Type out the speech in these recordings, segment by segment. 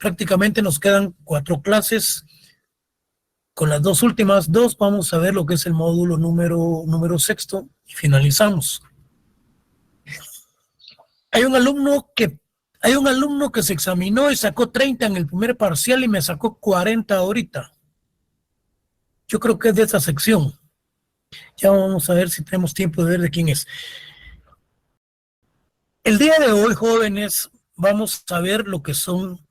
prácticamente nos quedan 4 clases. Con las 2 últimas 2 vamos a ver lo que es el módulo número sexto y finalizamos. Hay un alumno que se examinó y sacó 30 en el primer parcial y me sacó 40 ahorita. Yo creo que es de esa sección. Ya vamos a ver si tenemos tiempo de ver de quién es. El día de hoy, jóvenes, vamos a ver lo que son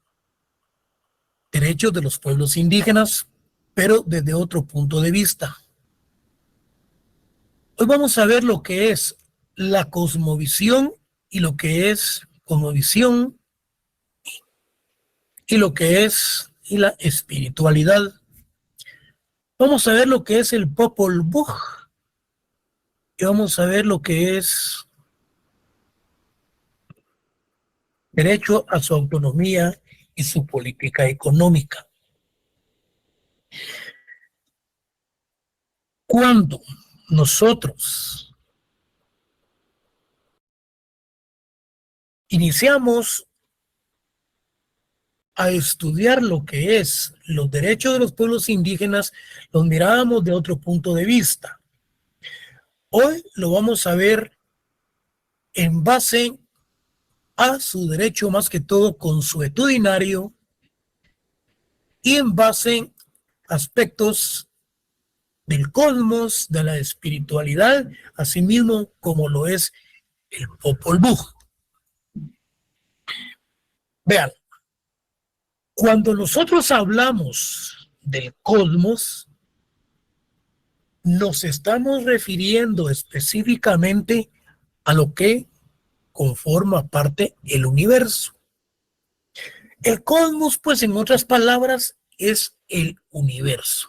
derechos de los pueblos indígenas, pero desde otro punto de vista. Hoy vamos a ver lo que es la cosmovisión y lo que es cosmovisión y lo que es la espiritualidad. Vamos a ver lo que es el Popol Vuh y vamos a ver lo que es derecho a su autonomía y su política económica. Cuando nosotros iniciamos a estudiar lo que es los derechos de los pueblos indígenas, los mirábamos de otro punto de vista. Hoy lo vamos a ver en base a su derecho más que todo consuetudinario y en base a aspectos del cosmos, de la espiritualidad, así mismo como lo es el Popol Vuh. Vean, cuando nosotros hablamos del cosmos, nos estamos refiriendo específicamente a lo que conforma parte el universo. El cosmos, pues en otras palabras, es el universo.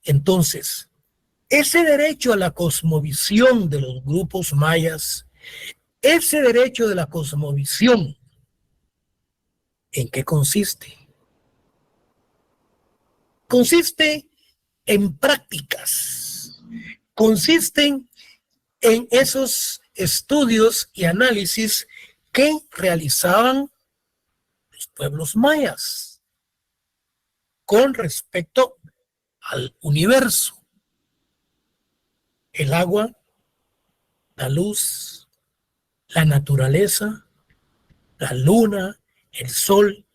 Entonces, ese derecho a la cosmovisión de los grupos mayas, ese derecho de la cosmovisión, ¿en qué consiste? Consiste en prácticas, consisten en esos estudios y análisis que realizaban los pueblos mayas con respecto al universo, el agua, la luz, la naturaleza, la luna, el sol.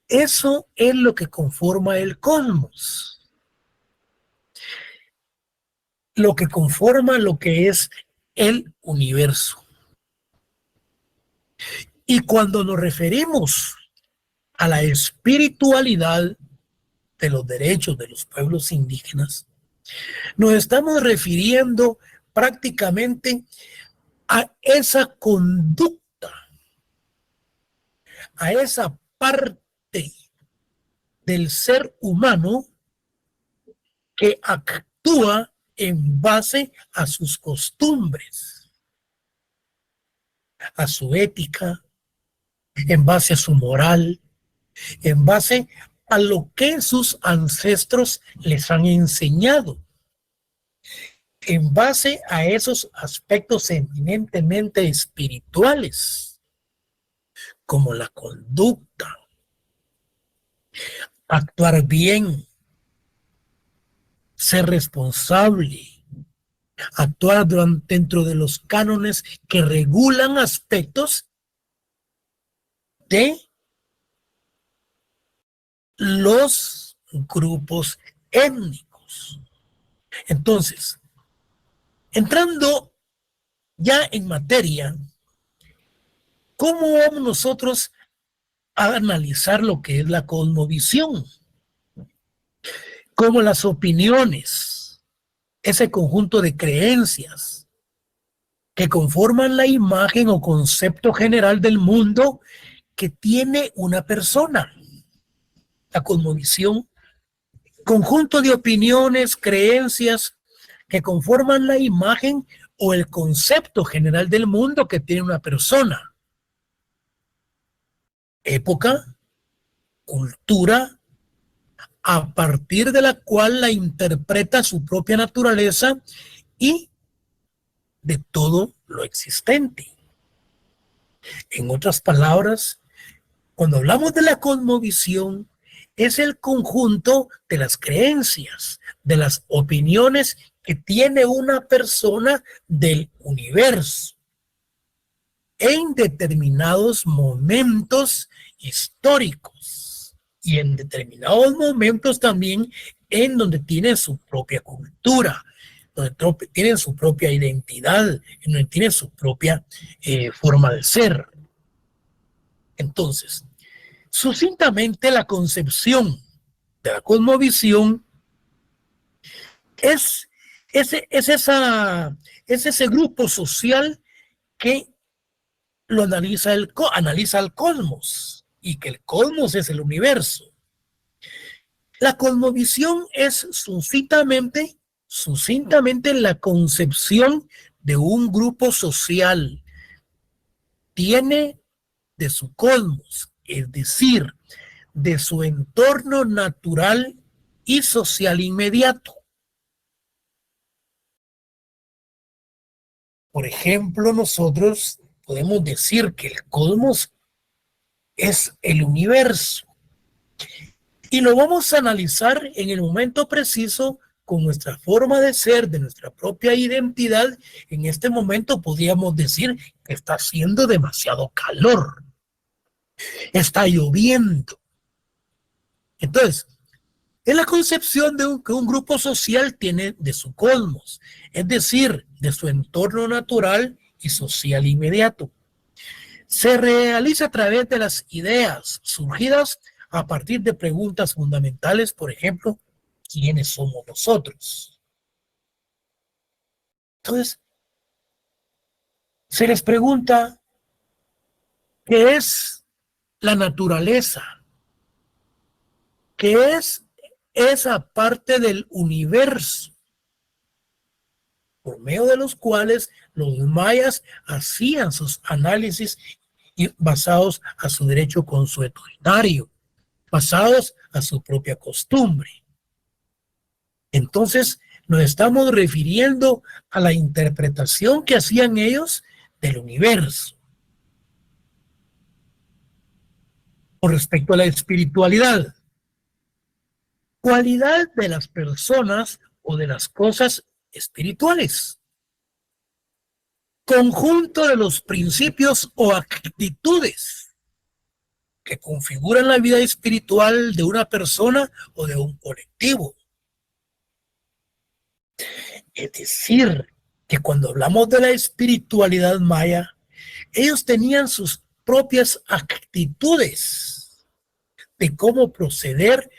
Eso es lo que conforma el cosmos, lo que conforma lo que es el universo. Y cuando nos referimos a la espiritualidad de los derechos de los pueblos indígenas, nos estamos refiriendo prácticamente a esa conducta, a esa parte del ser humano que actúa en base a sus costumbres, a su ética, en base a su moral, en base a lo que sus ancestros les han enseñado, en base a esos aspectos eminentemente espirituales, como la conducta, actuar bien, ser responsable, actuar dentro de los cánones que regulan aspectos de los grupos étnicos. Entonces, entrando ya en materia, ¿cómo vamos nosotros a analizar lo que es la cosmovisión? Como las opiniones, ese conjunto de creencias que conforman la imagen o concepto general del mundo que tiene una persona. La cosmovisión, conjunto de opiniones, creencias que conforman la imagen o el concepto general del mundo que tiene una persona. Época, cultura, a partir de la cual la interpreta su propia naturaleza y de todo lo existente. En otras palabras, cuando hablamos de la cosmovisión, es el conjunto de las creencias, de las opiniones que tiene una persona del universo en determinados momentos históricos y en determinados momentos también en donde tienen su propia cultura, donde tienen su propia identidad, en donde tienen su propia forma de ser. Entonces, sucintamente la concepción de la cosmovisión es, es ese grupo social que lo analiza el cosmos y que el cosmos es el universo. La cosmovisión es sucintamente la concepción de un grupo social. Tiene de su cosmos, es decir, de su entorno natural y social inmediato. Por ejemplo, nosotros podemos decir que el cosmos es el universo y lo vamos a analizar en el momento preciso con nuestra forma de ser, de nuestra propia identidad. En este momento podríamos decir que está haciendo demasiado calor, está lloviendo. Entonces, es la concepción de que un grupo social tiene de su cosmos, es decir, de su entorno natural y social inmediato. Se realiza a través de las ideas surgidas a partir de preguntas fundamentales, por ejemplo, ¿quiénes somos nosotros? Entonces, se les pregunta qué es la naturaleza, qué es esa parte del universo por medio de los cuales los mayas hacían sus análisis basados a su derecho consuetudinario, basados a su propia costumbre. Entonces, nos estamos refiriendo a la interpretación que hacían ellos del universo. Con respecto a la espiritualidad, cualidad de las personas o de las cosas espirituales, conjunto de los principios o actitudes que configuran la vida espiritual de una persona o de un colectivo. Es decir, que cuando hablamos de la espiritualidad maya, ellos tenían sus propias actitudes de cómo proceder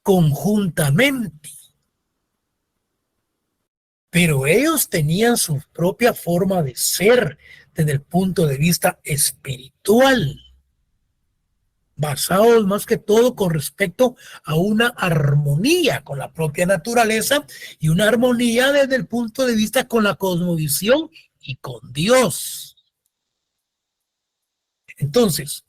conjuntamente. Pero ellos tenían su propia forma de ser desde el punto de vista espiritual, basados más que todo con respecto a una armonía con la propia naturaleza y una armonía desde el punto de vista con la cosmovisión y con Dios. Entonces,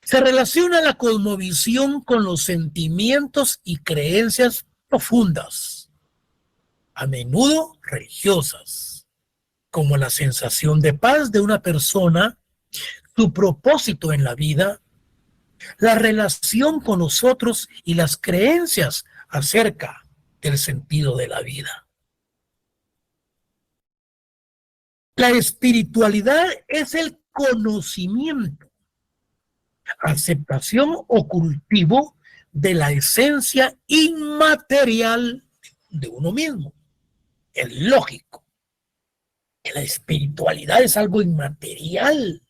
se relaciona la cosmovisión con los sentimientos y creencias profundas, a menudo religiosas, como la sensación de paz de una persona, su propósito en la vida, la relación con los otros y las creencias acerca del sentido de la vida. La espiritualidad es el conocimiento, aceptación o cultivo de la esencia inmaterial de uno mismo. Es lógico que la espiritualidad es algo inmaterial.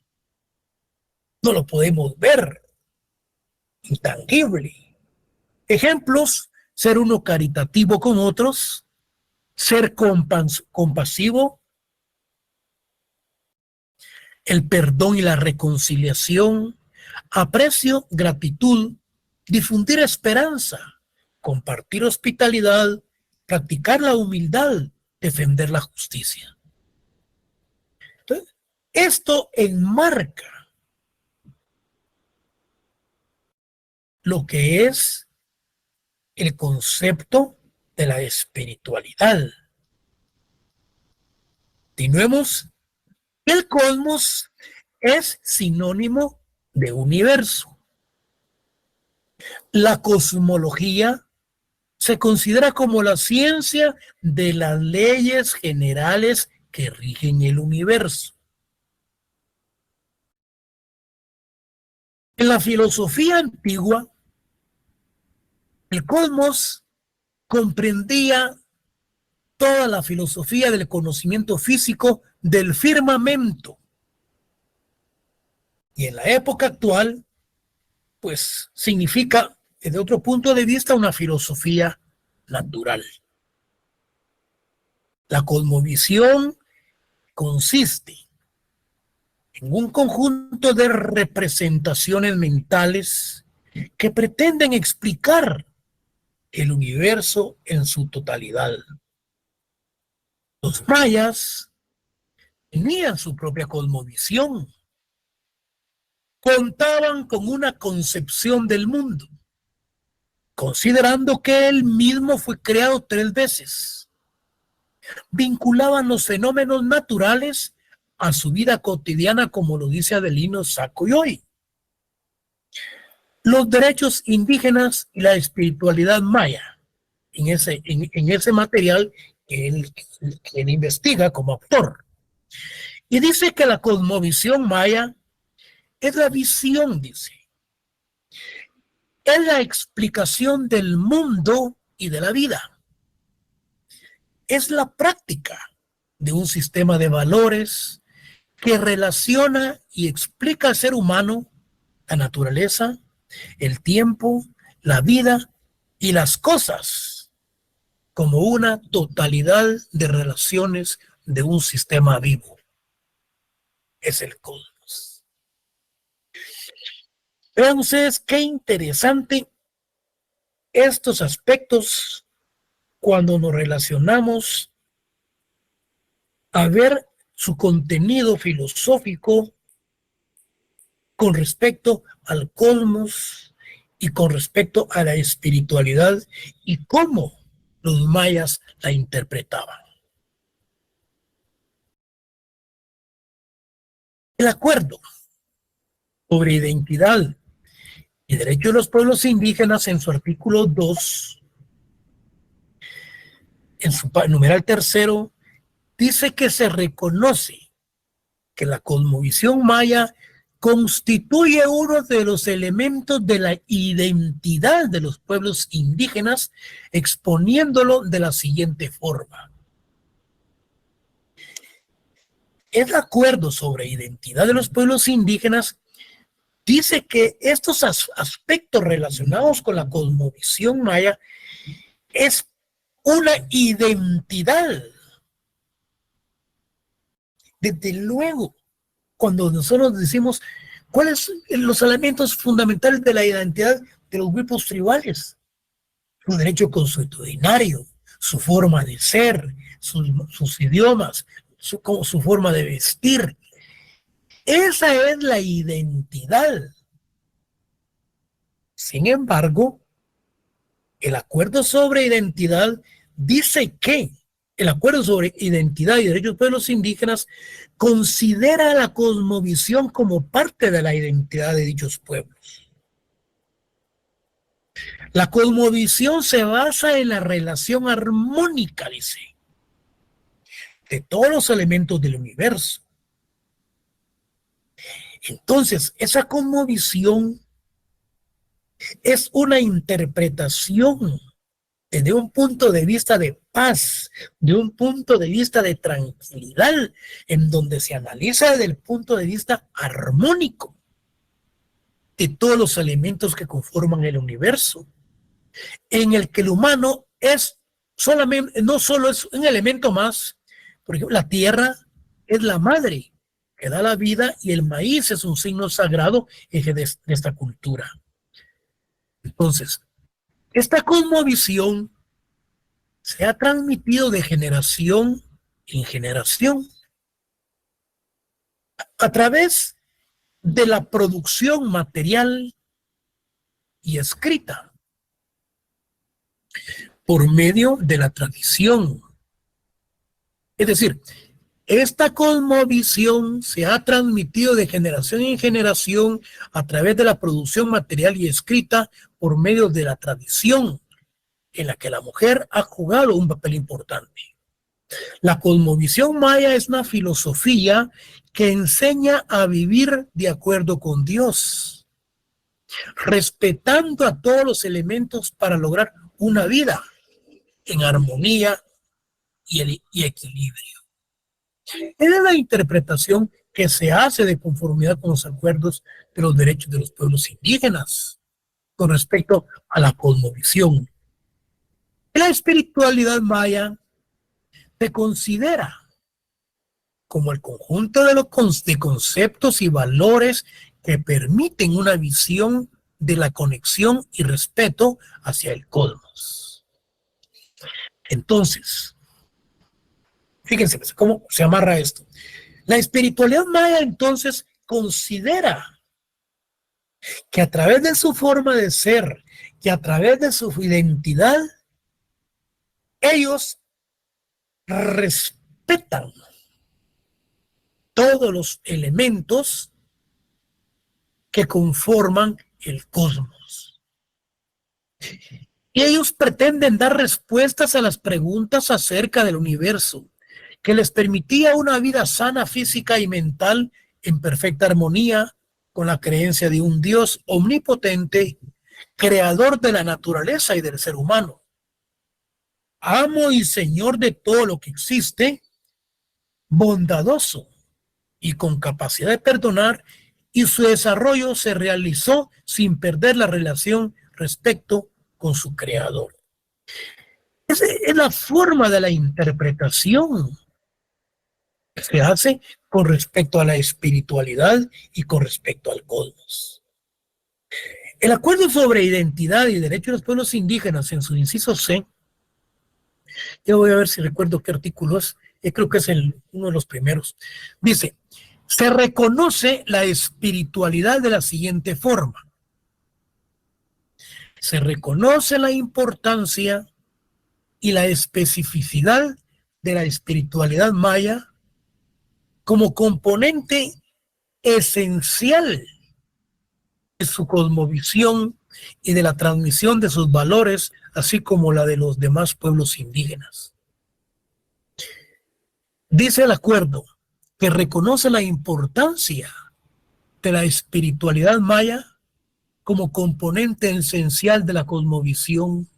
No lo podemos ver, intangible. Ejemplos: ser uno caritativo con otros, ser compasivo, el perdón y la reconciliación, aprecio, gratitud, difundir esperanza, compartir hospitalidad, practicar la humildad, defender la justicia. Entonces, esto enmarca lo que es el concepto de la espiritualidad. Continuemos. El cosmos es sinónimo de universo. La cosmología se considera como la ciencia de las leyes generales que rigen el universo. En la filosofía antigua, el cosmos comprendía toda la filosofía del conocimiento físico del firmamento. Y en la época actual, pues significa, desde otro punto de vista, una filosofía natural. La cosmovisión consiste en un conjunto de representaciones mentales que pretenden explicar el universo en su totalidad. Los mayas tenían su propia cosmovisión, contaban con una concepción del mundo, considerando que él mismo fue creado 3 veces. Vinculaban los fenómenos naturales a su vida cotidiana, como lo dice Adelino Sacoyoy. Los derechos indígenas y la espiritualidad maya, en ese material que él investiga como autor. Y dice que la cosmovisión maya es la visión, dice, es la explicación del mundo y de la vida. Es la práctica de un sistema de valores que relaciona y explica al ser humano, la naturaleza, el tiempo, la vida y las cosas como una totalidad de relaciones de un sistema vivo. Es el cosmos. Vean ustedes qué interesante estos aspectos cuando nos relacionamos a ver su contenido filosófico con respecto al cosmos y con respecto a la espiritualidad y cómo los mayas la interpretaban. El acuerdo sobre identidad y derechos de los pueblos indígenas en su artículo 2, en su numeral 3, dice que se reconoce que la cosmovisión maya constituye uno de los elementos de la identidad de los pueblos indígenas, exponiéndolo de la siguiente forma. El acuerdo sobre identidad de los pueblos indígenas dice que estos aspectos relacionados con la cosmovisión maya es una identidad. Desde luego, cuando nosotros decimos cuáles son los elementos fundamentales de la identidad de los grupos tribales, su derecho consuetudinario, su forma de ser, sus idiomas, su forma de vestir. Esa es la identidad. Sin embargo, el acuerdo sobre identidad dice que el acuerdo sobre identidad y derechos de los pueblos indígenas considera la cosmovisión como parte de la identidad de dichos pueblos. La cosmovisión se basa en la relación armónica, dice, de todos los elementos del universo. Entonces, esa cosmovisión es una interpretación desde un punto de vista de paz, de un punto de vista de tranquilidad, en donde se analiza desde el punto de vista armónico de todos los elementos que conforman el universo, en el que el humano es solamente, no solo es un elemento más. Por ejemplo, la tierra es la madre que da la vida y el maíz es un signo sagrado de esta cultura. Entonces, esta cosmovisión se ha transmitido de generación en generación a través de la producción material y escrita, por medio de la tradición. Es decir, Esta cosmovisión se ha transmitido de generación en generación a través de la producción material y escrita por medio de la tradición, en la que la mujer ha jugado un papel importante. La cosmovisión maya es una filosofía que enseña a vivir de acuerdo con Dios, respetando a todos los elementos para lograr una vida en armonía y equilibrio. Es la interpretación que se hace de conformidad con los acuerdos de los derechos de los pueblos indígenas con respecto a la cosmovisión. La espiritualidad maya se considera como el conjunto de los conceptos y valores que permiten una visión de la conexión y respeto hacia el cosmos. Entonces, fíjense cómo se amarra esto. La espiritualidad maya entonces considera que a través de su forma de ser, que a través de su identidad, ellos respetan todos los elementos que conforman el cosmos. Y ellos pretenden dar respuestas a las preguntas acerca del universo, que les permitía una vida sana física y mental en perfecta armonía con la creencia de un Dios omnipotente, creador de la naturaleza y del ser humano, amo y señor de todo lo que existe, bondadoso y con capacidad de perdonar, y su desarrollo se realizó sin perder la relación respecto con su creador. Esa es la forma de la interpretación que se hace con respecto a la espiritualidad y con respecto al cosmos. El acuerdo sobre identidad y derechos de los pueblos indígenas en su inciso C, yo voy a ver si recuerdo qué artículo es, creo que es uno de los primeros, dice: se reconoce la espiritualidad de la siguiente forma. Se reconoce la importancia y la especificidad de la espiritualidad maya como componente esencial de su cosmovisión y de la transmisión de sus valores, así como la de los demás pueblos indígenas. Dice el acuerdo que reconoce la importancia de la espiritualidad maya como componente esencial de la cosmovisión.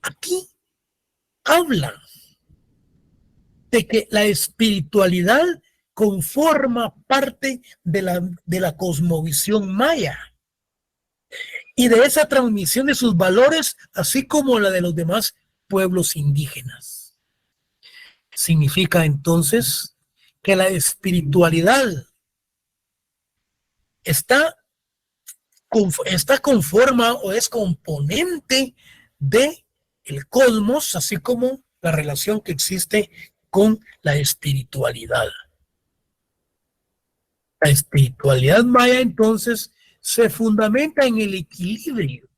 Aquí habla de que la espiritualidad conforma parte de la cosmovisión maya y de esa transmisión de sus valores, así como la de los demás pueblos indígenas. Significa entonces que la espiritualidad está conforma o es componente de el cosmos, así como la relación que existe con la espiritualidad. La espiritualidad maya entonces se fundamenta en el equilibrio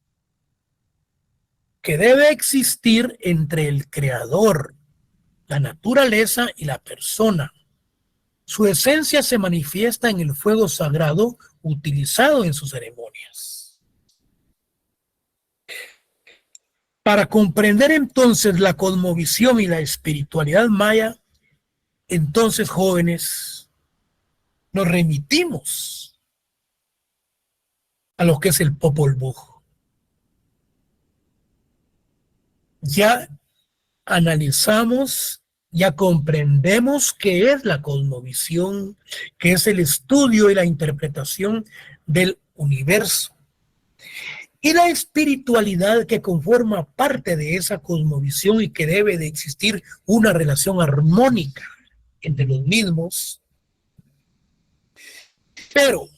que debe existir entre el creador, la naturaleza y la persona. Su esencia se manifiesta en el fuego sagrado utilizado en sus ceremonias. Para comprender entonces la cosmovisión y la espiritualidad maya, entonces, jóvenes, nos remitimos a lo que es el Popol Vuh. Ya analizamos, ya comprendemos qué es la cosmovisión, qué es el estudio y la interpretación del universo. Y la espiritualidad que conforma parte de esa cosmovisión y que debe de existir una relación armónica entre los mismos, pero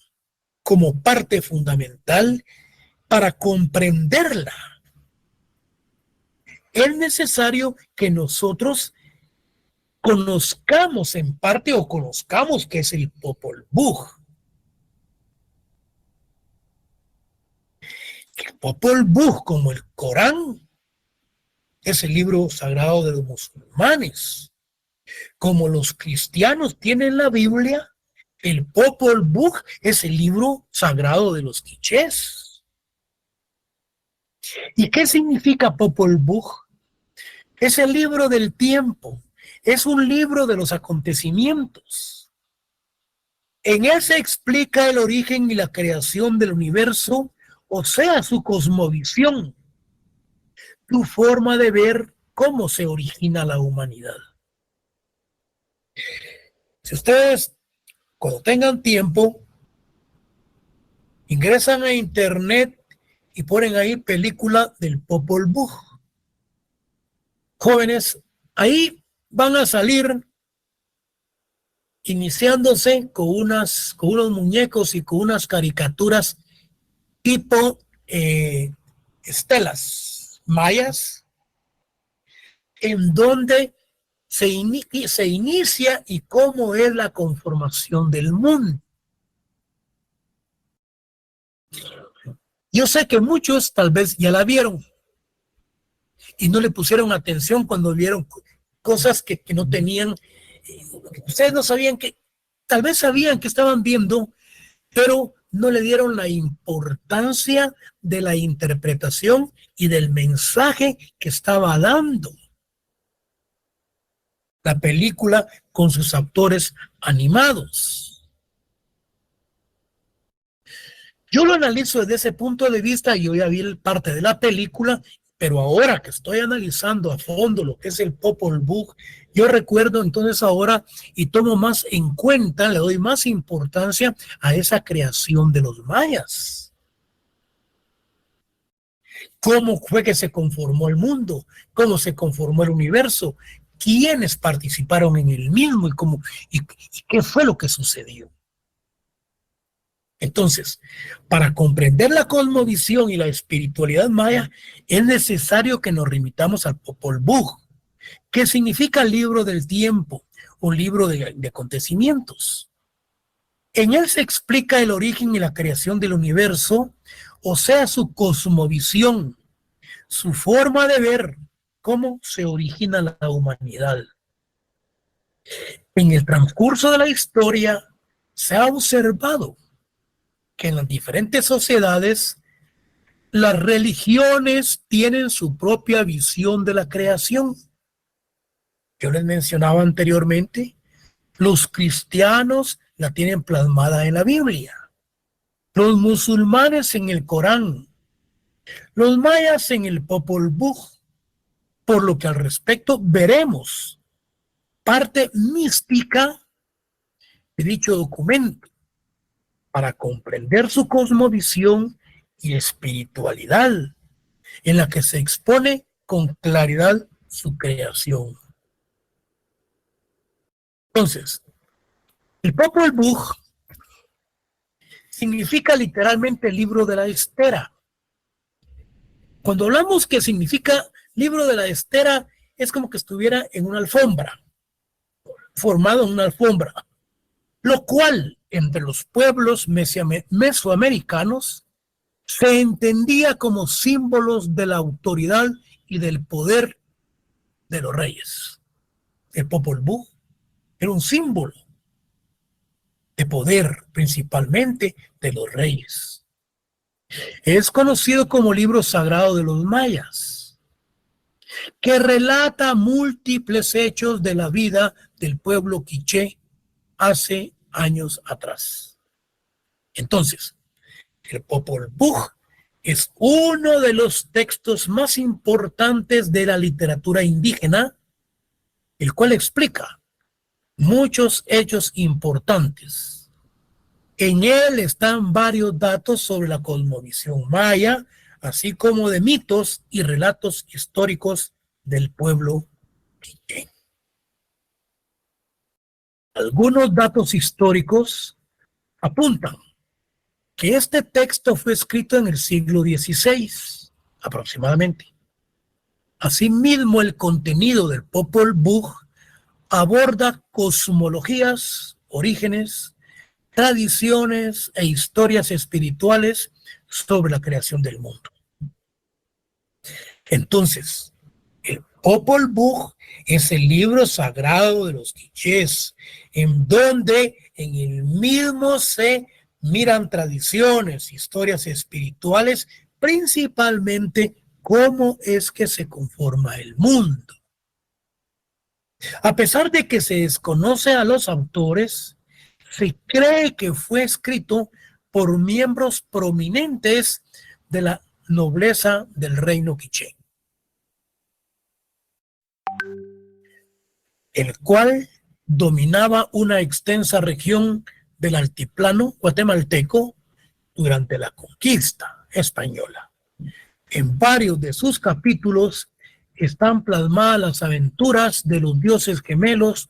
como parte fundamental para comprenderla es necesario que nosotros conozcamos en parte o conozcamos qué es el Popol Vuh. El Popol Vuh, como el Corán, es el libro sagrado de los musulmanes. Como los cristianos tienen la Biblia, el Popol Vuh es el libro sagrado de los quichés. ¿Y qué significa Popol Vuh? Es el libro del tiempo, es un libro de los acontecimientos. En él se explica el origen y la creación del universo, o sea, su cosmovisión, tu forma de ver cómo se origina la humanidad. Si ustedes, cuando tengan tiempo, ingresan a internet y ponen ahí película del Popol Vuh, jóvenes, ahí van a salir iniciándose con unos muñecos y con unas caricaturas tipo estelas mayas, en donde se inicia y cómo es la conformación del mundo. Yo sé que muchos tal vez ya la vieron y no le pusieron atención cuando vieron cosas que no tenían. Ustedes no sabían que, tal vez sabían que estaban viendo, pero no le dieron la importancia de la interpretación y del mensaje que estaba dando la película con sus actores animados. Yo lo analizo desde ese punto de vista. Yo ya vi parte de la película, pero ahora que estoy analizando a fondo lo que es el Popol Vuh, yo recuerdo entonces ahora y tomo más en cuenta, le doy más importancia a esa creación de los mayas. ¿Cómo fue que se conformó el mundo? ¿Cómo se conformó el universo? ¿Quiénes participaron en el mismo? ¿Y qué fue lo que sucedió? Entonces, para comprender la cosmovisión y la espiritualidad maya, es necesario que nos remitamos al Popol Vuh, que significa libro del tiempo, un libro de acontecimientos. En él se explica el origen y la creación del universo, o sea, su cosmovisión, su forma de ver cómo se origina la humanidad. En el transcurso de la historia se ha observado que en las diferentes sociedades las religiones tienen su propia visión de la creación. Yo les mencionaba anteriormente, los cristianos la tienen plasmada en la Biblia, los musulmanes en el Corán, los mayas en el Popol Vuh, por lo que al respecto veremos parte mística de dicho documento para comprender su cosmovisión y espiritualidad, en la que se expone con claridad su creación. Entonces, el Popol Vuh significa literalmente libro de la estera. Cuando hablamos que significa libro de la estera, es como que estuviera en una alfombra, formado en una alfombra, lo cual entre los pueblos mesoamericanos se entendía como símbolos de la autoridad y del poder de los reyes. El Popol Vuh era un símbolo de poder, principalmente de los reyes. Es conocido como libro sagrado de los mayas, que relata múltiples hechos de la vida del pueblo quiché hace años atrás. Entonces, el Popol Vuh es uno de los textos más importantes de la literatura indígena, el cual explica muchos hechos importantes. En él están varios datos sobre la cosmovisión maya, así como de mitos y relatos históricos del pueblo quiché. Algunos datos históricos apuntan que este texto fue escrito en el siglo XVI, aproximadamente. Asimismo, el contenido del Popol Vuh aborda cosmologías, orígenes, tradiciones e historias espirituales sobre la creación del mundo. Entonces, El Popol Vuh es el libro sagrado de los quichés, en donde en el mismo se miran tradiciones, historias espirituales, principalmente cómo es que se conforma el mundo. A pesar de que se desconoce a los autores, se cree que fue escrito por miembros prominentes de la nobleza del reino quiché, el cual dominaba una extensa región del altiplano guatemalteco durante la conquista española. En varios de sus capítulos están plasmadas las aventuras de los dioses gemelos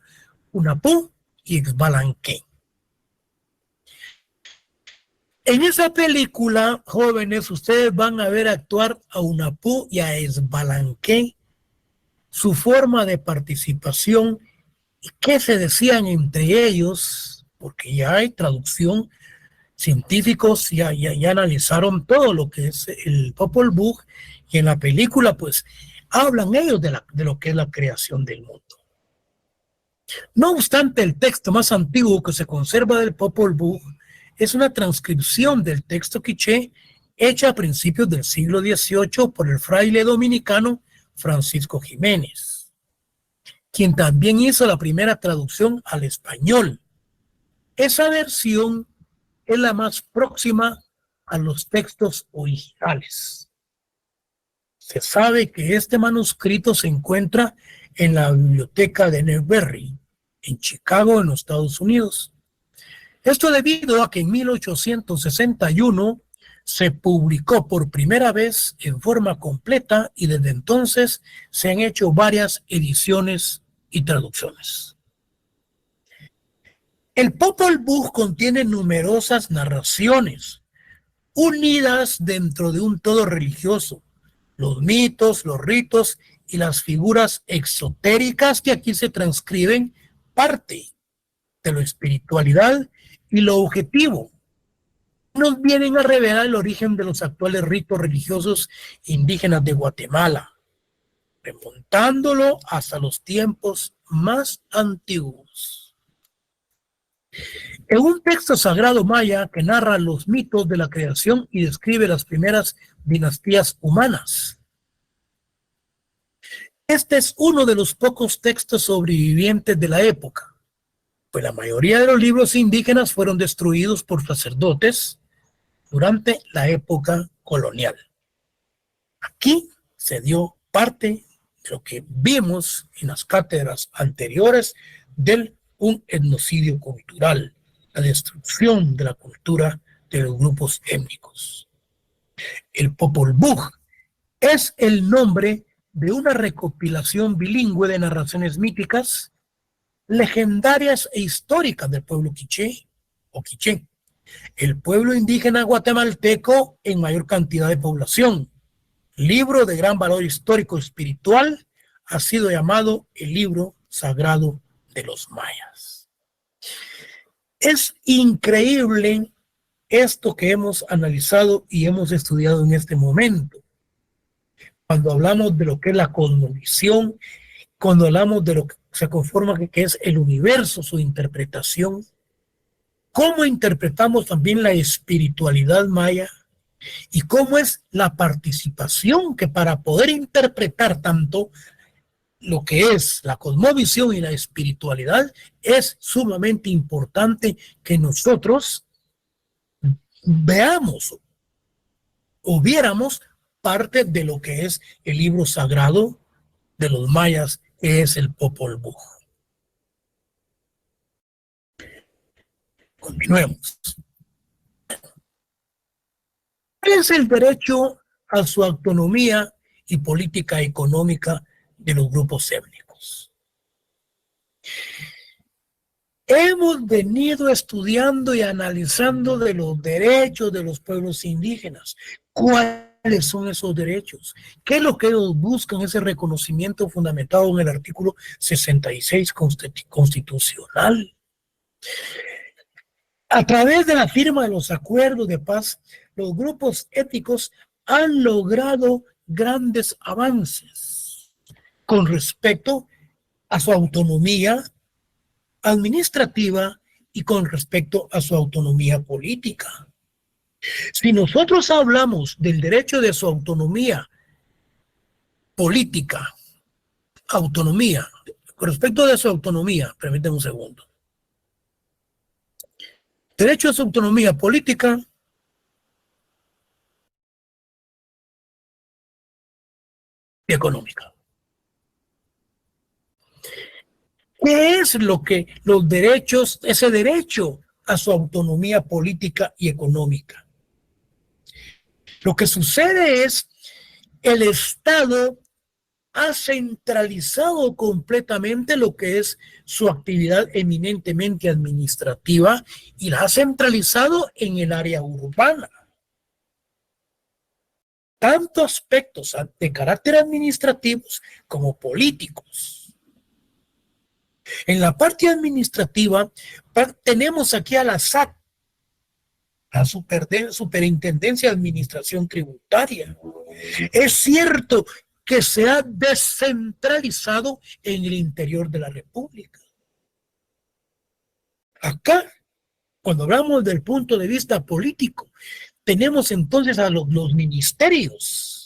Hunahpu y Xbalanque. En esa película, jóvenes, ustedes van a ver actuar a Hunahpu y a Xbalanque, su forma de participación y qué se decían entre ellos, porque ya hay traducción, científicos ya analizaron todo lo que es el Popol Vuh, y en la película pues hablan ellos de lo que es la creación del mundo. No obstante, el texto más antiguo que se conserva del Popol Vuh es una transcripción del texto quiché hecha a principios del siglo XVIII por el fraile dominicano Francisco Jiménez, quien también hizo la primera traducción al español. Esa versión es la más próxima a los textos originales. Se sabe que este manuscrito se encuentra en la biblioteca de Newberry, en Chicago, en los Estados Unidos. Esto debido a que en 1861 se publicó por primera vez en forma completa y desde entonces se han hecho varias ediciones y traducciones. El Popol Vuh contiene numerosas narraciones unidas dentro de un todo religioso, los mitos, los ritos y las figuras exotéricas que aquí se transcriben parte de la espiritualidad y lo objetivo. Nos vienen a revelar el origen de los actuales ritos religiosos indígenas de Guatemala, remontándolo hasta los tiempos más antiguos. En un texto sagrado maya que narra los mitos de la creación y describe las primeras dinastías humanas. Este es uno de los pocos textos sobrevivientes de la época, pues la mayoría de los libros indígenas fueron destruidos por sacerdotes durante la época colonial. Aquí se dio parte de lo que vimos en las cátedras anteriores de un etnocidio cultural, la destrucción de la cultura de los grupos étnicos. El Popol Vuh es el nombre de una recopilación bilingüe de narraciones míticas, legendarias e históricas del pueblo quiché o quiché, el pueblo indígena guatemalteco en mayor cantidad de población. Libro de gran valor histórico espiritual, ha sido llamado el libro sagrado de los mayas. Es increíble esto que hemos analizado y hemos estudiado en este momento. Cuando hablamos de lo que es la cosmovisión, cuando hablamos de lo que se conforma que es el universo, su interpretación, cómo interpretamos también la espiritualidad maya y cómo es la participación que para poder interpretar tanto lo que es la cosmovisión y la espiritualidad es sumamente importante que nosotros veamos o viéramos parte de lo que es el libro sagrado de los mayas, que es el Popol Vuh. Continuemos. ¿Cuál es el derecho a su autonomía y política económica de los grupos étnicos? Hemos venido estudiando y analizando de los derechos de los pueblos indígenas. ¿Cuáles son esos derechos? ¿Qué es lo que ellos buscan? Ese reconocimiento fundamentado en el artículo 66 constitucional. A través de la firma de los acuerdos de paz, los grupos étnicos han logrado grandes avances. con respecto a su autonomía administrativa y con respecto a su autonomía política. Si nosotros hablamos del derecho de su autonomía política, autonomía, con respecto de su autonomía, permíteme un segundo. Derecho a su autonomía política y económica. ¿Qué es lo que los derechos, ese derecho a su autonomía política y económica? Lo que sucede es el Estado ha centralizado completamente lo que es su actividad eminentemente administrativa y la ha centralizado en el área urbana. Tanto aspectos de carácter administrativos como políticos. En la parte administrativa tenemos aquí a la SAT, la Superintendencia de Administración Tributaria. Es cierto que se ha descentralizado en el interior de la República. Acá, cuando hablamos del punto de vista político, tenemos entonces a los ministerios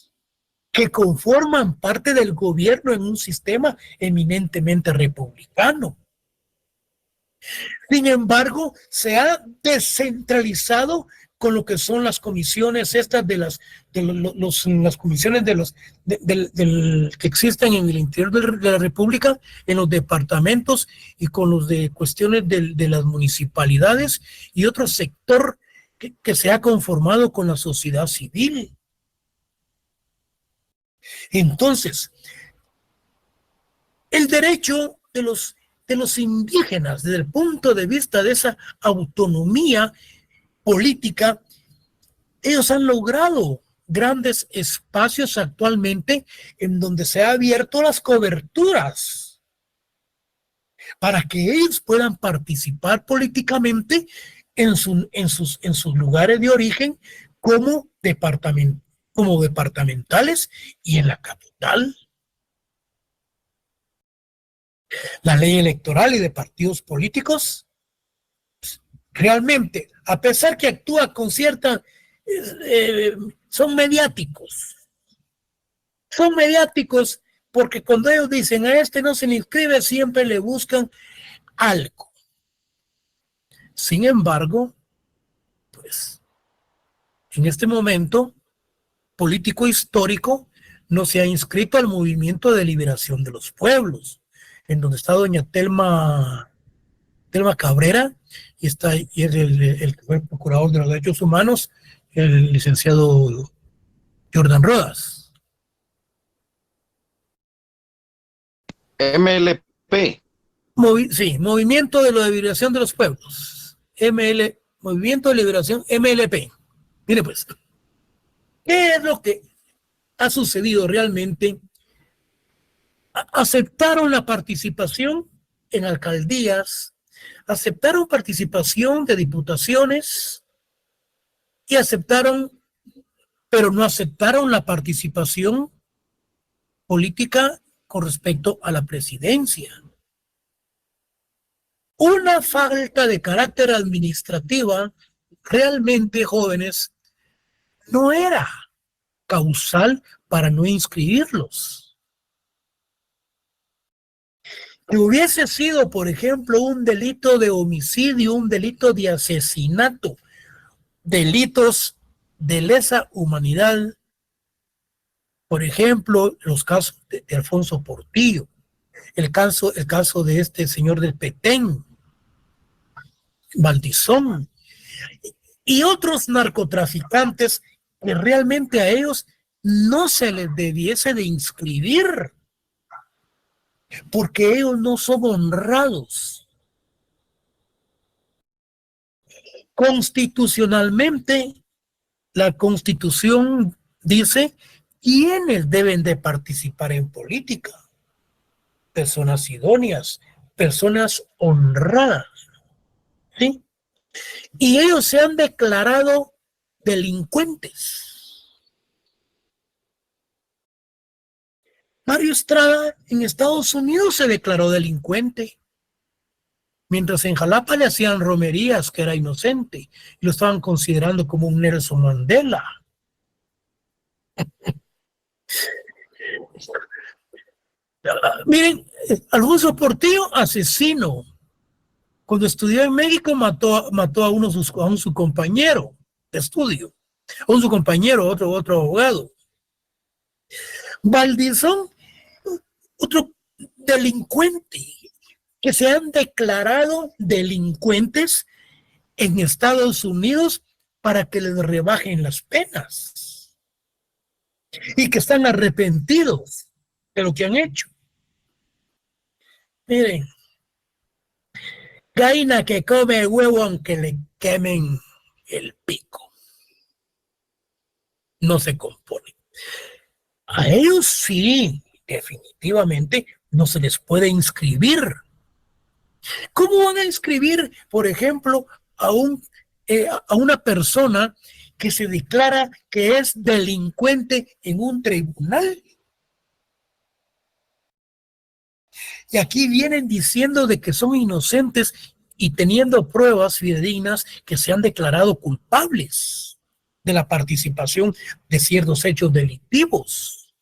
que conforman parte del gobierno en un sistema eminentemente republicano. Sin embargo, se ha descentralizado con lo que son las comisiones estas las comisiones que existen en el interior de la República, en los departamentos y con los de cuestiones de las municipalidades y otro sector que se ha conformado con la sociedad civil. Entonces, el derecho de los indígenas desde el punto de vista de esa autonomía política, ellos han logrado grandes espacios actualmente en donde se han abierto las coberturas para que ellos puedan participar políticamente en sus lugares de origen como departamentales y en la capital. La ley electoral y de partidos políticos realmente, a pesar que actúa con cierta, son mediáticos porque cuando ellos dicen a este no se le inscribe, siempre le buscan algo. Sin embargo, pues en este momento político histórico no se ha inscrito al Movimiento de Liberación de los Pueblos, en donde está doña Telma Cabrera y es el que fue procurador de los derechos humanos, el licenciado Jordan Rodas. MLP. Sí, Movimiento de la Liberación de los Pueblos. Movimiento de Liberación, MLP. Mire pues, ¿qué es lo que ha sucedido realmente? Aceptaron la participación en alcaldías, aceptaron participación de diputaciones y pero no aceptaron la participación política con respecto a la presidencia. Una falta de carácter administrativa realmente, jóvenes, no era causal para no inscribirlos. Que hubiese sido, por ejemplo, un delito de homicidio, un delito de asesinato, delitos de lesa humanidad, por ejemplo, los casos de Alfonso Portillo, el caso de este señor del Petén, Valdizón, y otros narcotraficantes que realmente a ellos no se les debiese de inscribir, porque ellos no son honrados. Constitucionalmente, la Constitución dice quiénes deben de participar en política. Personas idóneas, personas honradas, ¿sí? Y ellos se han declarado delincuentes. Mario Estrada en Estados Unidos se declaró delincuente, mientras en Jalapa le hacían romerías que era inocente y lo estaban considerando como un Nelson Mandela. Miren, Alfonso Portillo, asesino. Cuando estudió en México mató a su compañero de estudio, a su compañero, otro abogado. Valdizón, otro delincuente, que se han declarado delincuentes en Estados Unidos para que les rebajen las penas y que están arrepentidos de lo que han hecho. Miren, gallina que come huevo aunque le quemen el pico. No se compone. A ellos sí, definitivamente, no se les puede inscribir. ¿Cómo van a inscribir, por ejemplo, a una persona que se declara que es delincuente en un tribunal? Y aquí vienen diciendo de que son inocentes y teniendo pruebas fidedignas que se han declarado culpables de la participación de ciertos hechos delictivos.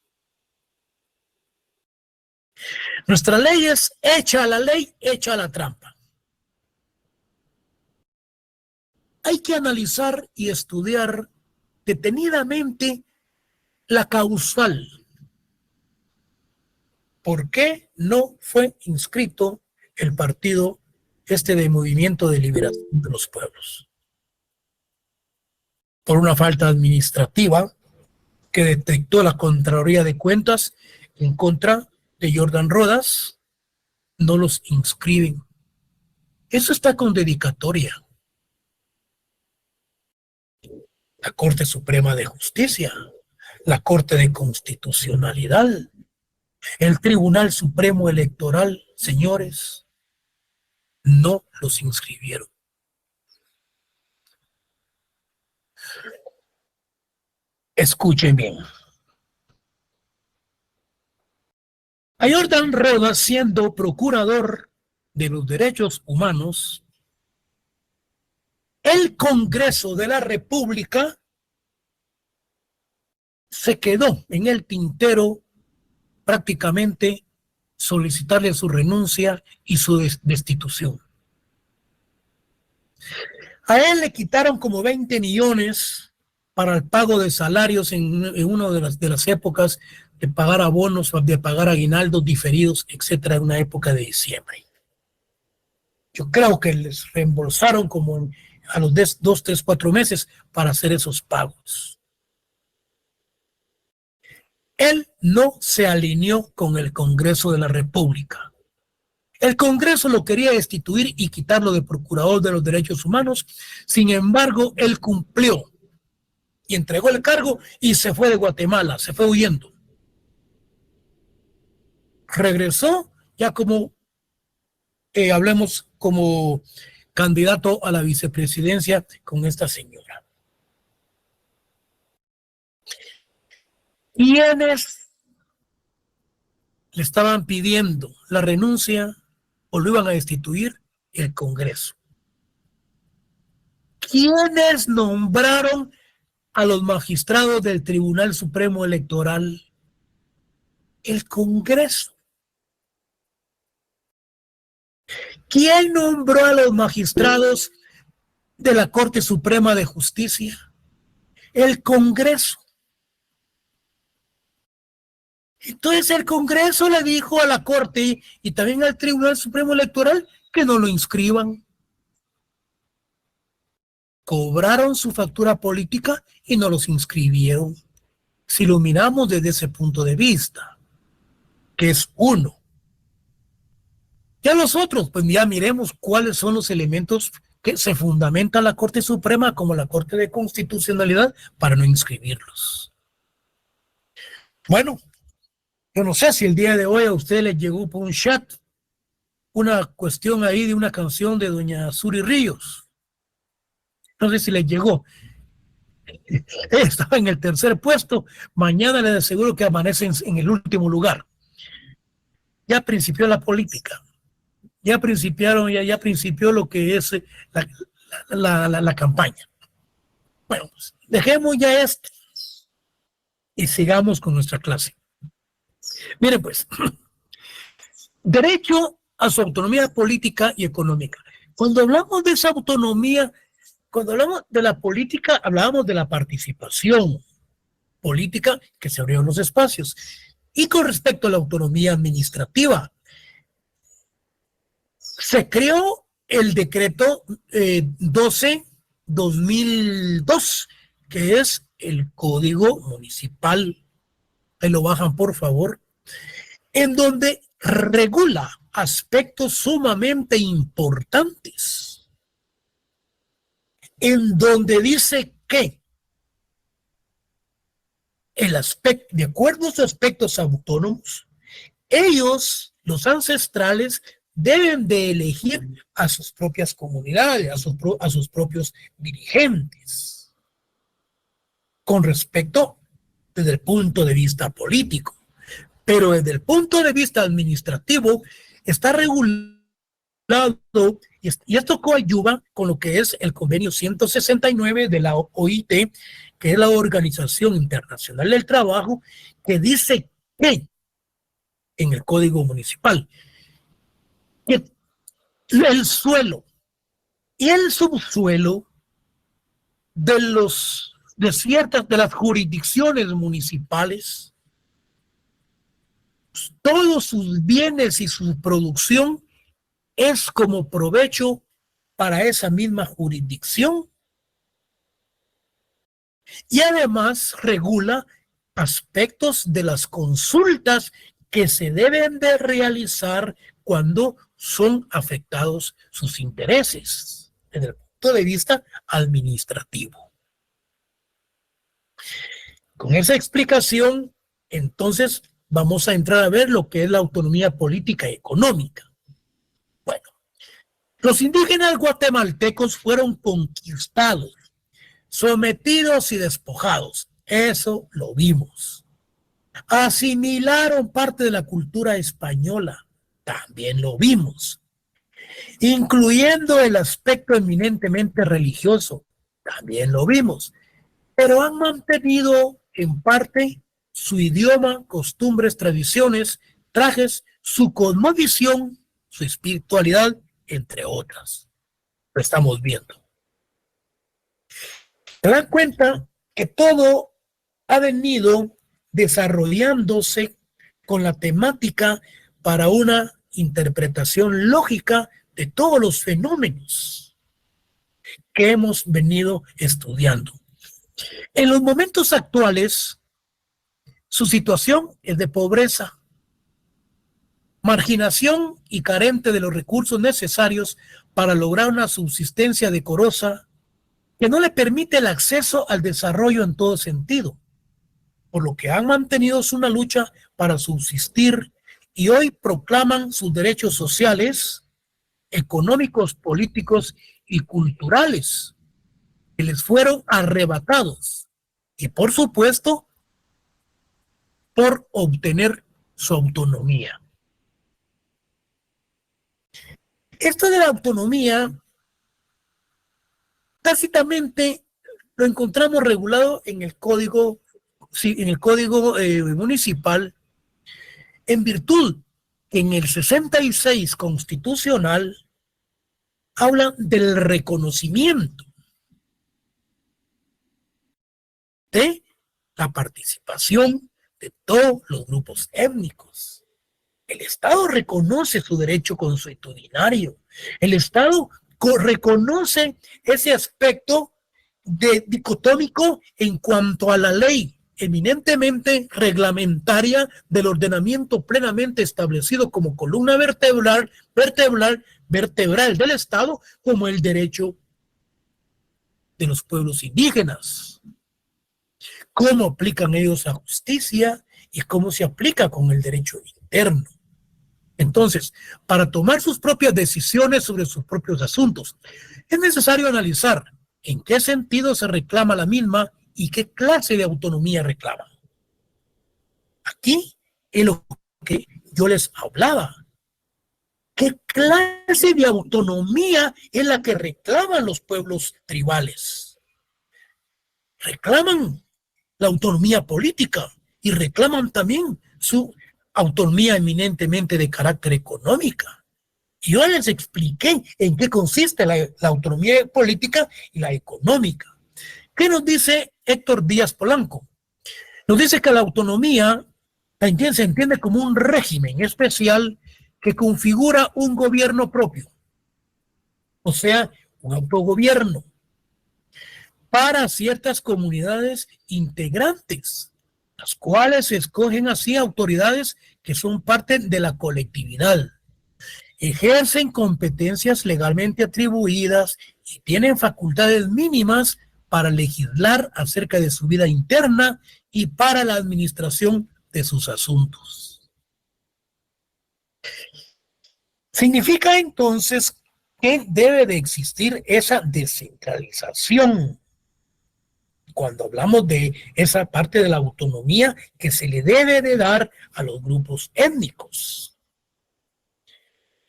Nuestra ley es hecha a la ley, hecha a la trampa. Hay que analizar y estudiar detenidamente la causal. ¿Por qué no fue inscrito el partido de Movimiento de Liberación de los Pueblos? Por una falta administrativa que detectó la Contraloría de Cuentas en contra de Jordan Rodas, no los inscriben. Eso está con dedicatoria. La Corte Suprema de Justicia, la Corte de Constitucionalidad, el Tribunal Supremo Electoral, señores, no los inscribieron. Escuchen bien. A Jordan Rodas, siendo procurador de los derechos humanos, el Congreso de la República se quedó en el tintero prácticamente solicitarle su renuncia y su destitución. A él le quitaron como 20 millones para el pago de salarios en una de las épocas de pagar abonos, de pagar aguinaldos diferidos, etcétera, en una época de diciembre. Yo creo que les reembolsaron como a los 2, 3, 4 meses para hacer esos pagos. Él no se alineó con el Congreso de la República. El Congreso lo quería destituir y quitarlo de procurador de los derechos humanos. Sin embargo, él cumplió y entregó el cargo y se fue de Guatemala, se fue huyendo. Regresó ya como, hablemos como candidato a la vicepresidencia con esta señora. ¿Quiénes le estaban pidiendo la renuncia o lo iban a destituir? El Congreso. ¿Quiénes nombraron a los magistrados del Tribunal Supremo Electoral? El Congreso. ¿Quién nombró a los magistrados de la Corte Suprema de Justicia? El Congreso. Entonces el Congreso le dijo a la Corte y también al Tribunal Supremo Electoral que no lo inscriban. Cobraron su factura política y no los inscribieron. Si lo miramos desde ese punto de vista, que es uno. Ya los otros, pues ya miremos cuáles son los elementos que se fundamenta la Corte Suprema como la Corte de Constitucionalidad para no inscribirlos. Bueno, yo no sé si el día de hoy a usted le llegó por un chat una cuestión ahí de una canción de doña Suri Ríos. No sé si le llegó. Estaba en el tercer puesto. Mañana le aseguro que amanece en el último lugar. ya principió la política, ya principió lo que es la campaña. Bueno, pues dejemos ya esto y sigamos con nuestra clase. Miren pues, derecho a su autonomía política y económica. Cuando hablamos de esa autonomía, cuando hablamos de la política, hablábamos de la participación política que se abrieron los espacios. Y con respecto a la autonomía administrativa, se creó el decreto 12-2002, que es el Código Municipal, ahí lo bajan por favor, en donde regula aspectos sumamente importantes, en donde dice que el aspecto, de acuerdo a sus aspectos autónomos, ellos, los ancestrales, deben de elegir a sus propias comunidades, a sus propios dirigentes, con respecto desde el punto de vista político. Pero desde el punto de vista administrativo está regulado, y esto coadyuva con lo que es el convenio 169 de la OIT, que es la Organización Internacional del Trabajo, que dice que en el Código Municipal que el suelo y el subsuelo de las jurisdicciones municipales, todos sus bienes y su producción es como provecho para esa misma jurisdicción, y además regula aspectos de las consultas que se deben de realizar cuando son afectados sus intereses desde el punto de vista administrativo. Con esa explicación, entonces vamos a entrar a ver lo que es la autonomía política y económica. Bueno, los indígenas guatemaltecos fueron conquistados, sometidos y despojados. Eso lo vimos. Asimilaron parte de la cultura española. También lo vimos. Incluyendo el aspecto eminentemente religioso. También lo vimos. Pero han mantenido en parte su idioma, costumbres, tradiciones, trajes, su cosmovisión, su espiritualidad, entre otras. Lo estamos viendo. Se dan cuenta que todo ha venido desarrollándose con la temática para una interpretación lógica de todos los fenómenos que hemos venido estudiando. En los momentos actuales, su situación es de pobreza, marginación y carente de los recursos necesarios para lograr una subsistencia decorosa que no le permite el acceso al desarrollo en todo sentido, por lo que han mantenido una lucha para subsistir y hoy proclaman sus derechos sociales, económicos, políticos y culturales que les fueron arrebatados, y por supuesto por obtener su autonomía. Esto de la autonomía tácitamente lo encontramos regulado en el código municipal, en virtud que en el 66 constitucional habla del reconocimiento de la participación de todos los grupos étnicos. El Estado reconoce su derecho consuetudinario. El Estado reconoce ese aspecto dicotómico en cuanto a la ley eminentemente reglamentaria del ordenamiento plenamente establecido como columna vertebral del Estado, como el derecho de los pueblos indígenas. Cómo aplican ellos la justicia y cómo se aplica con el derecho interno. Entonces, para tomar sus propias decisiones sobre sus propios asuntos, es necesario analizar en qué sentido se reclama la misma y qué clase de autonomía reclama. Aquí, el que yo les hablaba. ¿Qué clase de autonomía es la que reclaman los pueblos tribales? Reclaman la autonomía política y reclaman también su autonomía eminentemente de carácter económica. Yo les expliqué en qué consiste la autonomía política y la económica. ¿Qué nos dice Héctor Díaz Polanco? Nos dice que la autonomía también se entiende como un régimen especial que configura un gobierno propio, o sea, un autogobierno para ciertas comunidades integrantes, las cuales escogen así autoridades que son parte de la colectividad, ejercen competencias legalmente atribuidas y tienen facultades mínimas para legislar acerca de su vida interna y para la administración de sus asuntos. Significa entonces que debe de existir esa descentralización. Cuando hablamos de esa parte de la autonomía que se le debe de dar a los grupos étnicos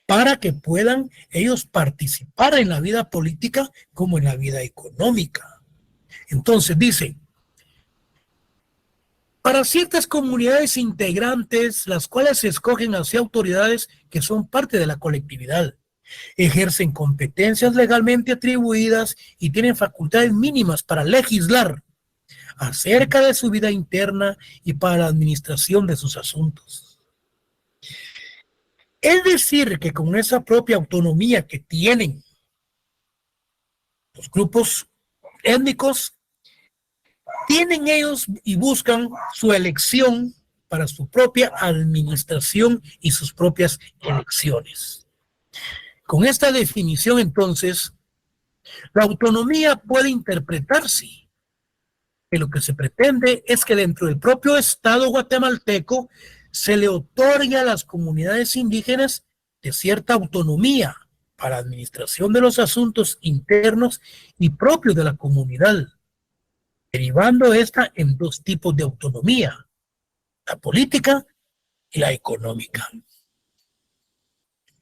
para que puedan ellos participar en la vida política como en la vida económica. Entonces dice, para ciertas comunidades integrantes, las cuales se escogen hacia autoridades que son parte de la colectividad, ejercen competencias legalmente atribuidas y tienen facultades mínimas para legislar acerca de su vida interna y para la administración de sus asuntos. Es decir, que con esa propia autonomía que tienen los grupos étnicos, tienen ellos y buscan su elección para su propia administración y sus propias elecciones. Con esta definición, entonces, la autonomía puede interpretarse que lo que se pretende es que dentro del propio Estado guatemalteco se le otorgue a las comunidades indígenas de cierta autonomía para la administración de los asuntos internos y propios de la comunidad, derivando esta en dos tipos de autonomía, la política y la económica.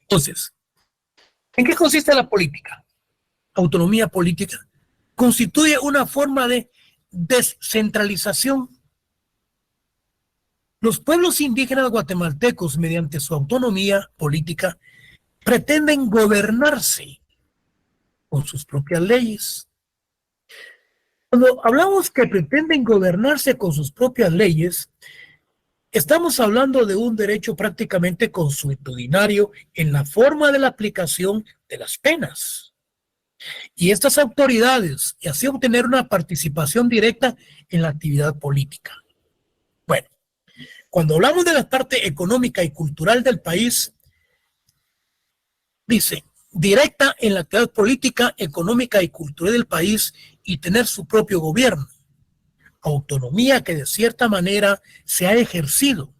Entonces, ¿en qué consiste la política? Autonomía política constituye una forma de descentralización. Los pueblos indígenas guatemaltecos, mediante su autonomía política, pretenden gobernarse con sus propias leyes. Cuando hablamos que pretenden gobernarse con sus propias leyes, estamos hablando de un derecho prácticamente consuetudinario en la forma de la aplicación de las penas. Y estas autoridades, y así obtener una participación directa en la actividad política. Bueno, cuando hablamos de la parte económica y cultural del país, dice, directa en la actividad política, económica y cultural del país y tener su propio gobierno. Autonomía que de cierta manera se ha ejercido,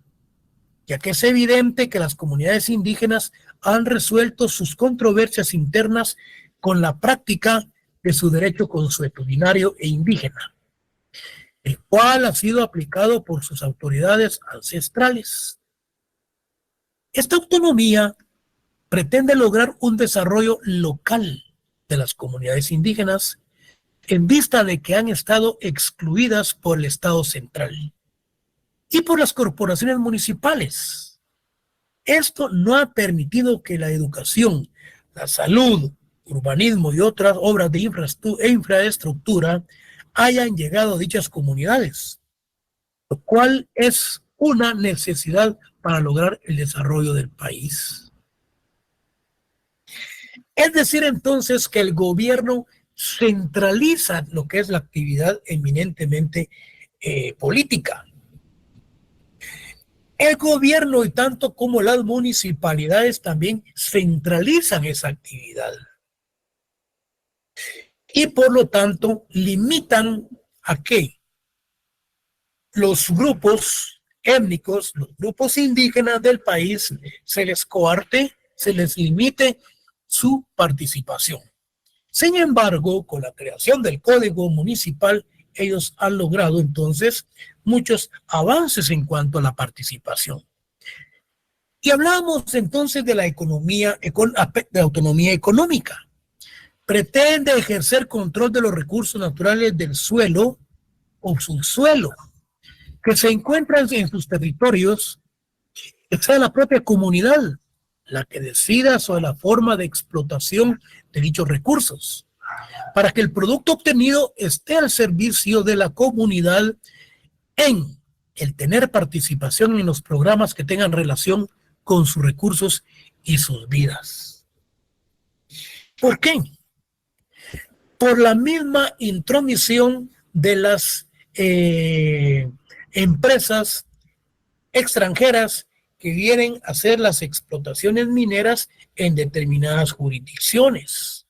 ya que es evidente que las comunidades indígenas han resuelto sus controversias internas con la práctica de su derecho consuetudinario e indígena, el cual ha sido aplicado por sus autoridades ancestrales. Esta autonomía pretende lograr un desarrollo local de las comunidades indígenas en vista de que han estado excluidas por el Estado central y por las corporaciones municipales. Esto no ha permitido que la educación, la salud, urbanismo y otras obras de infraestructura hayan llegado a dichas comunidades, lo cual es una necesidad para lograr el desarrollo del país. Es decir, entonces, que el gobierno centraliza lo que es la actividad eminentemente política. El gobierno y tanto como las municipalidades también centralizan esa actividad. Y por lo tanto limitan a que los grupos étnicos, los grupos indígenas del país, se les coarte, se les limite su participación. Sin embargo, con la creación del Código Municipal, ellos han logrado entonces muchos avances en cuanto a la participación. Y hablamos entonces de la de autonomía económica. Pretende ejercer control de los recursos naturales del suelo o subsuelo que se encuentran en sus territorios, que sea la propia comunidad la que decida sobre la forma de explotación de dichos recursos, para que el producto obtenido esté al servicio de la comunidad en el tener participación en los programas que tengan relación con sus recursos y sus vidas. ¿Por qué? Por la misma intromisión de las empresas extranjeras que vienen a hacer las explotaciones mineras en determinadas jurisdicciones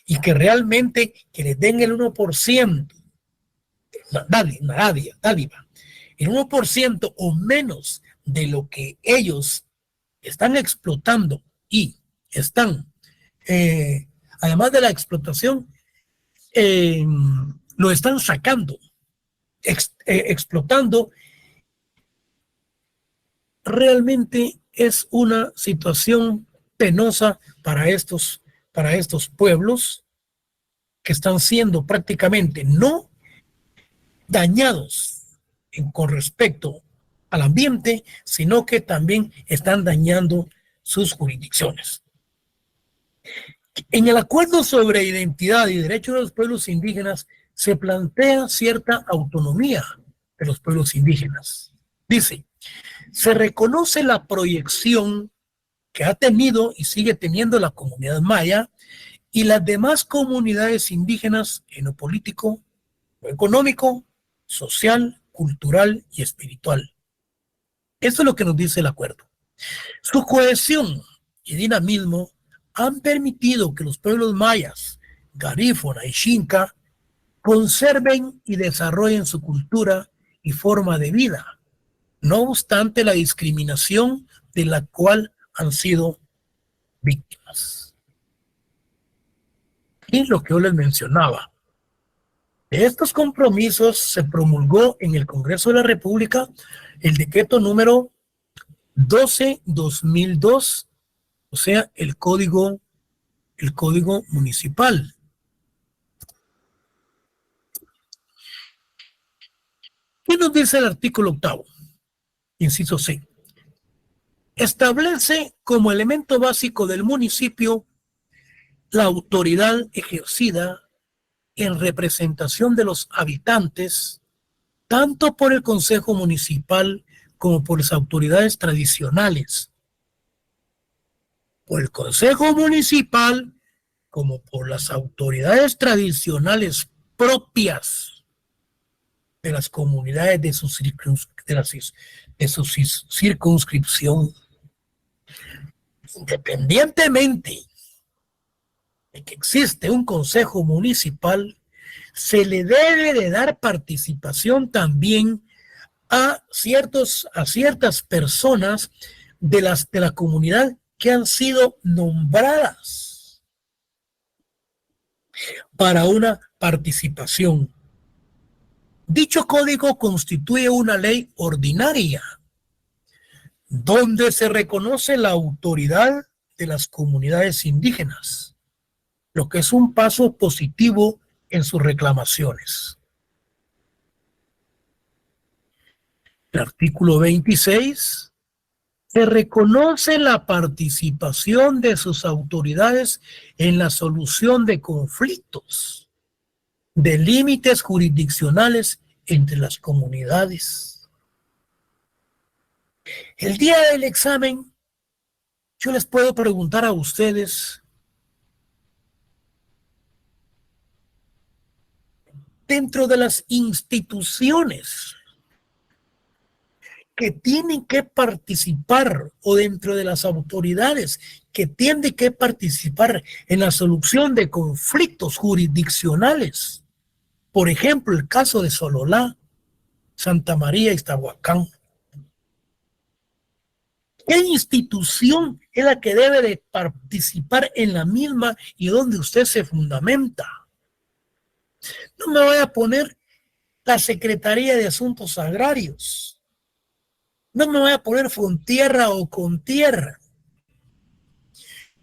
y que realmente que les den el 1%, dádiva, el 1% o menos de lo que ellos están explotando y están, además de la explotación, lo están sacando, explotando. Realmente es una situación penosa para estos pueblos que están siendo prácticamente no dañados con respecto al ambiente, sino que también están dañando sus jurisdicciones. En el acuerdo sobre identidad y derechos de los pueblos indígenas se plantea cierta autonomía de los pueblos indígenas. Dice, se reconoce la proyección que ha tenido y sigue teniendo la comunidad maya y las demás comunidades indígenas en lo político, lo económico, social, cultural y espiritual. Esto es lo que nos dice el acuerdo. Su cohesión y dinamismo han permitido que los pueblos mayas, garífuna y xinca, conserven y desarrollen su cultura y forma de vida, no obstante la discriminación de la cual han sido víctimas. Y lo que yo les mencionaba, de estos compromisos se promulgó en el Congreso de la República el decreto número 12/2002, o sea, el código municipal. ¿Qué nos dice el artículo 8º? Inciso C. Establece como elemento básico del municipio la autoridad ejercida en representación de los habitantes, tanto por el Consejo Municipal como por las autoridades tradicionales. Por el Consejo Municipal como por las autoridades tradicionales propias de las comunidades de su circunscripción. Independientemente de que existe un consejo municipal, se le debe de dar participación también a ciertas personas de la comunidad que han sido nombradas para una participación. Dicho código constituye una ley ordinaria donde se reconoce la autoridad de las comunidades indígenas, lo que es un paso positivo en sus reclamaciones. El artículo 26 se reconoce la participación de sus autoridades en la solución de conflictos de límites jurisdiccionales entre las comunidades. El día del examen, yo les puedo preguntar a ustedes, dentro de las instituciones que tienen que participar o dentro de las autoridades que tienen que participar en la solución de conflictos jurisdiccionales, por ejemplo, el caso de Sololá, Santa María y Iztahuacán. ¿Qué institución es la que debe de participar en la misma y donde usted se fundamenta? No me voy a poner la Secretaría de Asuntos Agrarios. No me voy a poner frontierra o con tierra,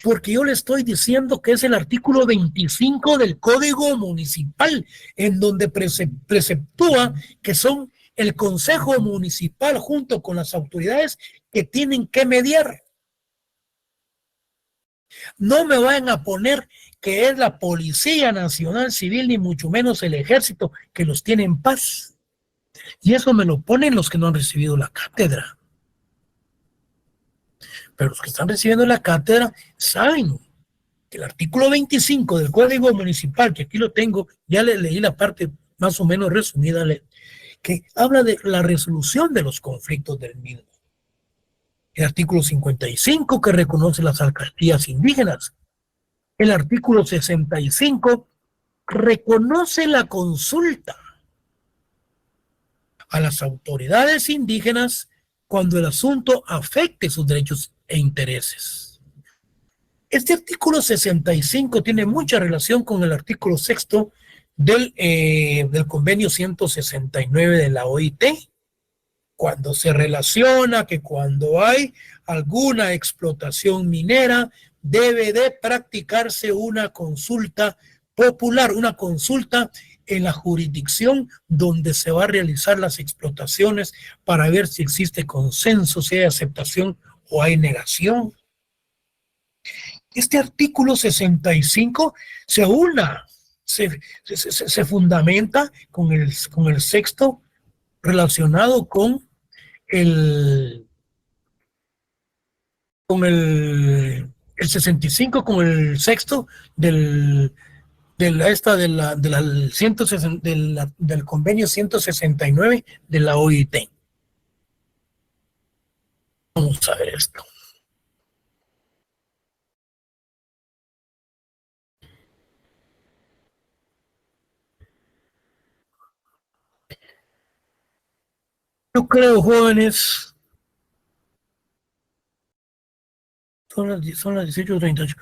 porque yo le estoy diciendo que es el artículo 25 del Código Municipal, en donde preceptúa que son el Consejo Municipal junto con las autoridades que tienen que mediar. No me vayan a poner que es la Policía Nacional Civil, ni mucho menos el Ejército, que los tiene en paz. Y eso me lo ponen los que no han recibido la cátedra. Pero los que están recibiendo la cátedra saben que el artículo 25 del Código Municipal, que aquí lo tengo, ya le leí la parte más o menos resumida, que habla de la resolución de los conflictos del mismo. El artículo 55 que reconoce las alcaldías indígenas. El artículo 65 reconoce la consulta a las autoridades indígenas cuando el asunto afecte sus derechos e intereses. Este artículo 65 tiene mucha relación con el artículo 6 del convenio 169 de la OIT, cuando se relaciona que cuando hay alguna explotación minera debe de practicarse una consulta popular, una consulta en la jurisdicción donde se va a realizar las explotaciones para ver si existe consenso, si hay aceptación o hay negación. Este artículo 65 se fundamenta con el sexto relacionado con el 65, con el sexto del convenio 169 de la OIT. Vamos a ver esto. Yo creo, jóvenes, son las 18:38.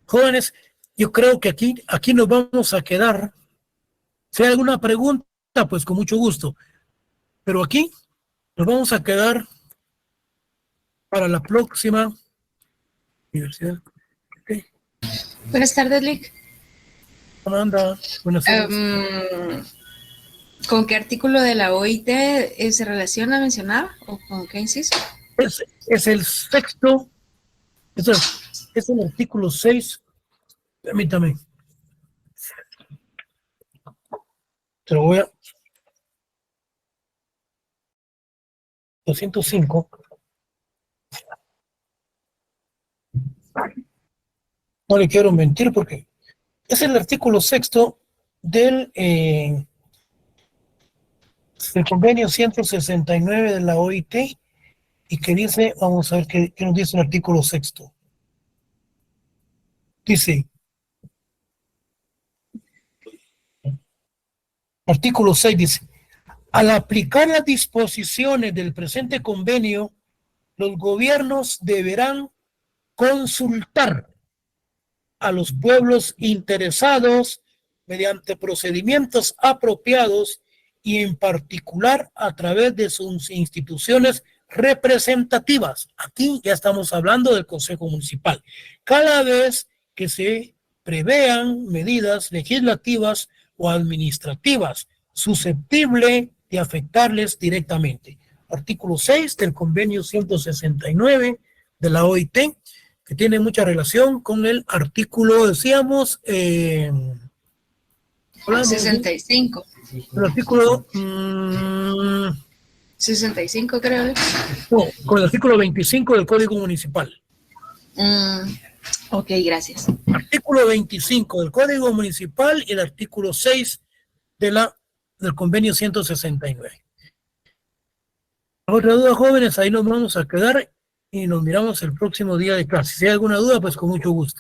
Jóvenes, yo creo que aquí nos vamos a quedar. Si hay alguna pregunta, pues con mucho gusto. Pero aquí nos vamos a quedar para la próxima universidad. Okay. Buenas tardes, Lick. Anda, buenas tardes. ¿Con qué artículo de la OIT se relaciona mencionar? ¿O con qué inciso? Es el sexto, es el artículo 6. Permítame. Te lo voy a... 205. No le quiero mentir porque es el artículo 6 del convenio 169 de la OIT y que dice, vamos a ver qué nos dice el artículo 6. Dice, artículo 6 dice, al aplicar las disposiciones del presente convenio, los gobiernos deberán consultar a los pueblos interesados mediante procedimientos apropiados y en particular a través de sus instituciones representativas. Aquí ya estamos hablando del Consejo Municipal. Cada vez que se prevean medidas legislativas o administrativas susceptibles de afectarles directamente. Artículo 6 del convenio 169 de la OIT, que tiene mucha relación con el artículo, decíamos, 65. El artículo 65, creo. No, con el artículo 25 del Código Municipal. Ok, gracias. Artículo 25 del Código Municipal y el artículo 6 del convenio 169. Otra duda, jóvenes, ahí nos vamos a quedar y nos miramos el próximo día de clase. Si hay alguna duda, pues con mucho gusto.